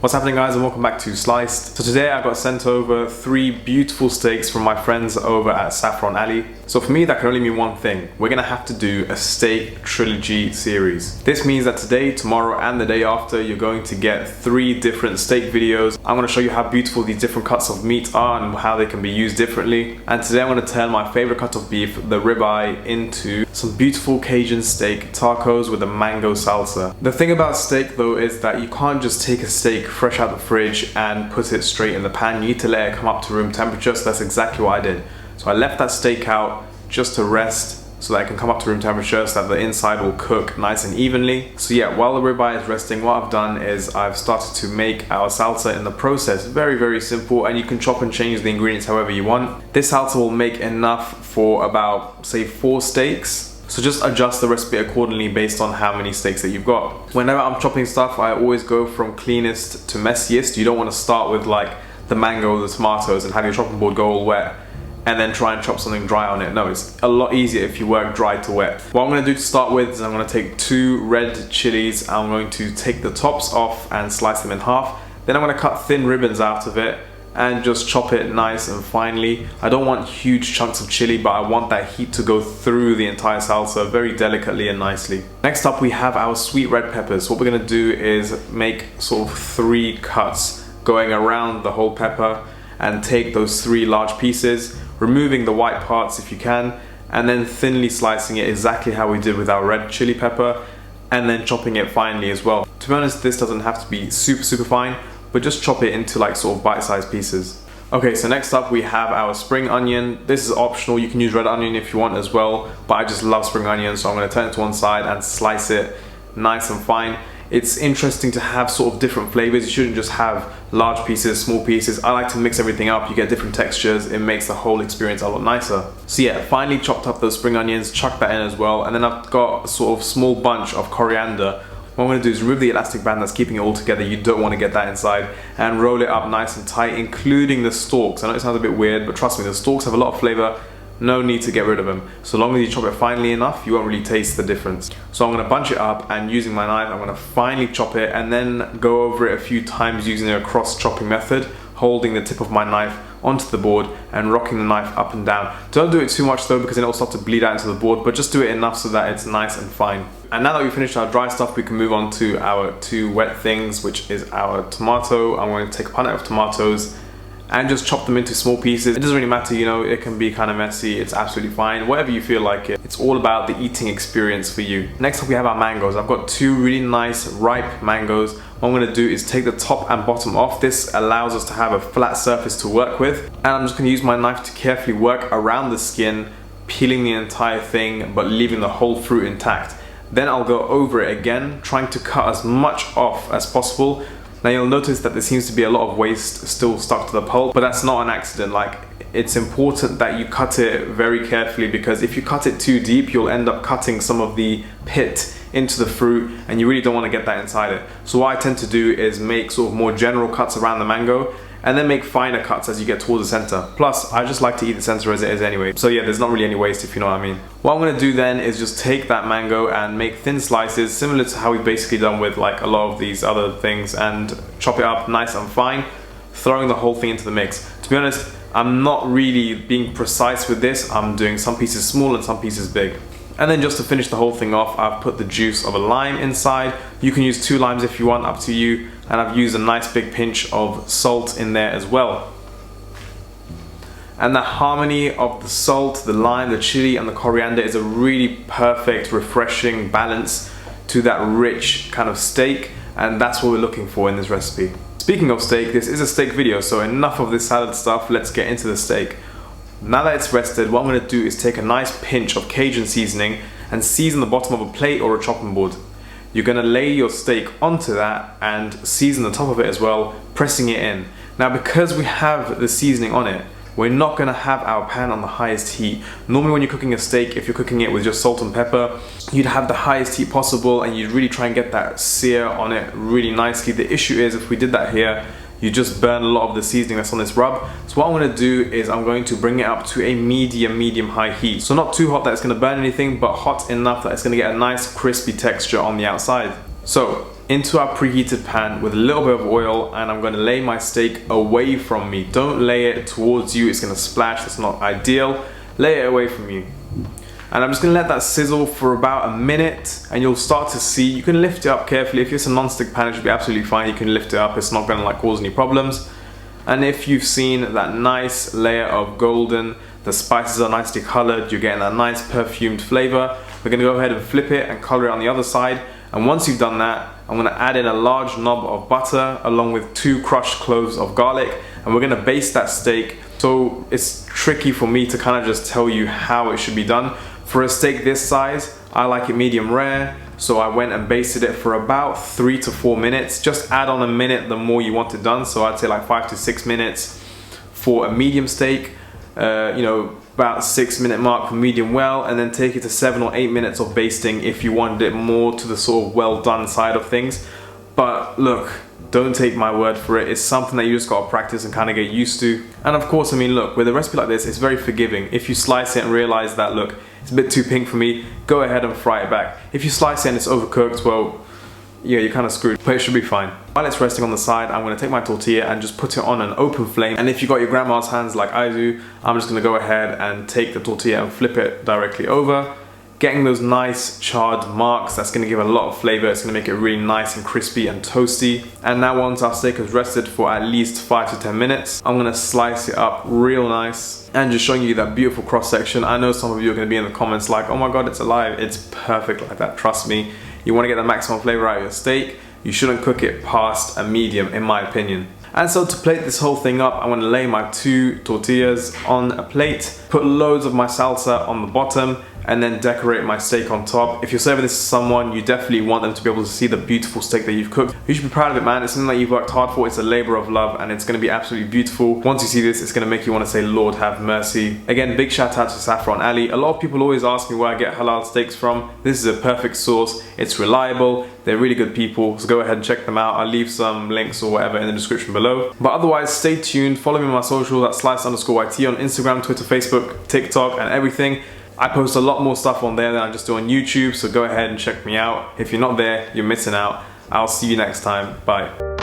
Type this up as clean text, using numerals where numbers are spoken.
What's happening, guys, and welcome back to Sliced. So today I got sent over 3 beautiful steaks from my friends over at Saffron Alley. So for me, that can only mean one thing. We're gonna have to do a steak trilogy series. This means that today, tomorrow, and the day after, you're going to get 3 different steak videos. I'm gonna show you how beautiful these different cuts of meat are and how they can be used differently. And today I'm gonna turn my favorite cut of beef, the ribeye, into some beautiful Cajun steak tacos with a mango salsa. The thing about steak though is that you can't just take a steak fresh out the fridge and put it straight in the pan. You need to let it come up to room temperature, so that's exactly what I did. So I left that steak out just to rest so that it can come up to room temperature so that the inside will cook nice and evenly. So yeah, while the ribeye is resting, what I've done is I've started to make our salsa in the process. Very simple, and you can chop and change the ingredients however you want. This salsa will make enough for about, say, 4 steaks. So just adjust the recipe accordingly based on how many steaks that you've got. Whenever I'm chopping stuff, I always go from cleanest to messiest. You don't want to start with like the mango or the tomatoes and have your chopping board go all wet and then try and chop something dry on it. No, it's a lot easier if you work dry to wet. What I'm going to do to start with is I'm going to take 2 red chilies. I'm going to take the tops off and slice them in half. Then I'm going to cut thin ribbons out of it and just chop it nice and finely. I don't want huge chunks of chili, but I want that heat to go through the entire salsa very delicately and nicely. Next up, we have our sweet red peppers. What we're gonna do is make sort of 3 cuts going around the whole pepper and take those 3 large pieces, removing the white parts if you can, and then thinly slicing it exactly how we did with our red chili pepper, and then chopping it finely as well. To be honest, this doesn't have to be super fine, but just chop it into like sort of bite-sized pieces. Okay, so next up we have our spring onion. This is optional, you can use red onion if you want as well, but I just love spring onion, so I'm going to turn it to one side and slice it nice and fine. It's interesting to have sort of different flavors. You shouldn't just have large pieces, small pieces. I like to mix everything up. You get different textures. It makes the whole experience a lot nicer. So yeah, finally chopped up those spring onions, chuck that in as well, and then I've got a sort of small bunch of coriander. What I'm going to do is remove the elastic band that's keeping it all together. You don't want to get that inside, and roll it up nice and tight, including the stalks. I know it sounds a bit weird, but trust me, the stalks have a lot of flavor. No need to get rid of them. So long as you chop it finely enough, you won't really taste the difference. So I'm going to bunch it up, and using my knife, I'm going to finely chop it and then go over it a few times using a cross chopping method, holding the tip of my knife onto the board and rocking the knife up and down. Don't do it too much though, because then it'll start to bleed out into the board, but just do it enough so that it's nice and fine. And now that we've finished our dry stuff, we can move on to our 2 wet things, which is our tomato. I'm going to take a punnet of tomatoes and just chop them into small pieces. It doesn't really matter, you know, it can be kind of messy, it's absolutely fine, whatever you feel like it. It's all about the eating experience for you. Next up we have our mangoes. I've got 2 really nice ripe mangoes. What I'm going to do is take the top and bottom off. This allows us to have a flat surface to work with, and I'm just going to use my knife to carefully work around the skin, peeling the entire thing but leaving the whole fruit intact. Then I'll go over it again, trying to cut as much off as possible. Now you'll notice that there seems to be a lot of waste still stuck to the pulp, but that's not an accident. Like, it's important that you cut it very carefully, because if you cut it too deep, you'll end up cutting some of the pit into the fruit, and you really don't want to get that inside it. So what I tend to do is make sort of more general cuts around the mango, and then make finer cuts as you get towards the center. Plus, I just like to eat the center as it is anyway. So yeah, there's not really any waste, if you know what I mean. What I'm gonna do then is just take that mango and make thin slices, similar to how we've basically done with like a lot of these other things, and chop it up nice and fine, throwing the whole thing into the mix. To be honest, I'm not really being precise with this. I'm doing some pieces small and some pieces big. And then just to finish the whole thing off, I've put the juice of a lime inside. You can use 2 limes if you want, up to you. And I've used a nice big pinch of salt in there as well. And the harmony of the salt, the lime, the chili, and the coriander is a really perfect, refreshing balance to that rich kind of steak. And that's what we're looking for in this recipe. Speaking of steak, this is a steak video, so enough of this salad stuff, let's get into the steak. Now that it's rested, what I'm going to do is take a nice pinch of Cajun seasoning and season the bottom of a plate or a chopping board. You're going to lay your steak onto that and season the top of it as well, pressing it in. Now, because we have the seasoning on it, we're not going to have our pan on the highest heat. Normally when you're cooking a steak, if you're cooking it with just salt and pepper, you'd have the highest heat possible and you'd really try and get that sear on it really nicely. The issue is, if we did that here, you just burn a lot of the seasoning that's on this rub. So what I'm going to do is I'm going to bring it up to a medium high heat. So not too hot that it's going to burn anything, but hot enough that it's going to get a nice crispy texture on the outside. So into our preheated pan with a little bit of oil, and I'm going to lay my steak away from me. Don't lay it towards you, it's going to splash, that's not ideal. Lay it away from you. And I'm just going to let that sizzle for about a minute, and you'll start to see, you can lift it up carefully. If it's a non-stick pan, it should be absolutely fine. You can lift it up, it's not going to like cause any problems. And if you've seen that nice layer of golden, the spices are nicely colored, you're getting that nice perfumed flavor, we're going to go ahead and flip it and color it on the other side. And once you've done that, I'm going to add in a large knob of butter along with 2 crushed cloves of garlic, and we're going to baste that steak. So it's tricky for me to kind of just tell you how it should be done. For a steak this size, I like it medium rare, so I went and basted it for about 3 to 4 minutes. Just add on a minute the more you want it done, so I'd say like 5 to 6 minutes for a medium steak, you know, about 6-minute mark for medium well, and then take it to 7 or 8 minutes of basting if you wanted it more to the sort of well done side of things. But look, don't take my word for it, it's something that you just gotta practice and kind of get used to. And of course, I mean, look, with a recipe like this, it's very forgiving. If you slice it and realize that, look, it's a bit too pink for me, go ahead and fry it back. If you slice it and it's overcooked, well, yeah, you're kind of screwed, but it should be fine. While it's resting on the side, I'm going to take my tortilla and just put it on an open flame. And if you got your grandma's hands like I do, I'm just going to go ahead and take the tortilla and flip it directly over. Getting those nice charred marks, that's going to give a lot of flavor. It's going to make it really nice and crispy and toasty. And now once our steak has rested for at least 5 to 10 minutes, I'm going to slice it up real nice and just showing you that beautiful cross section. I know some of you are going to be in the comments like, oh my god, it's alive. It's perfect like that, trust me. You want to get the maximum flavor out of your steak, you shouldn't cook it past a medium, in my opinion. And so to plate this whole thing up, I'm going to lay my 2 tortillas on a plate, put loads of my salsa on the bottom, and then decorate my steak on top. If you're serving this to someone, you definitely want them to be able to see the beautiful steak that you've cooked. You should be proud of it, man. It's something that you've worked hard for. It's a labor of love, and it's going to be absolutely beautiful. Once you see this, it's going to make you want to say, Lord have mercy. Again, big shout out to Saffron Ali. A lot of people always ask me where I get halal steaks from. This is a perfect source. It's reliable. They're really good people, so go ahead and check them out. I'll leave some links or whatever in the description below. But otherwise, stay tuned. Follow me on my socials at slice_YT on Instagram, Twitter, Facebook, TikTok, and everything. I post a lot more stuff on there than I just do on YouTube, so go ahead and check me out. If you're not there, you're missing out. I'll see you next time. Bye.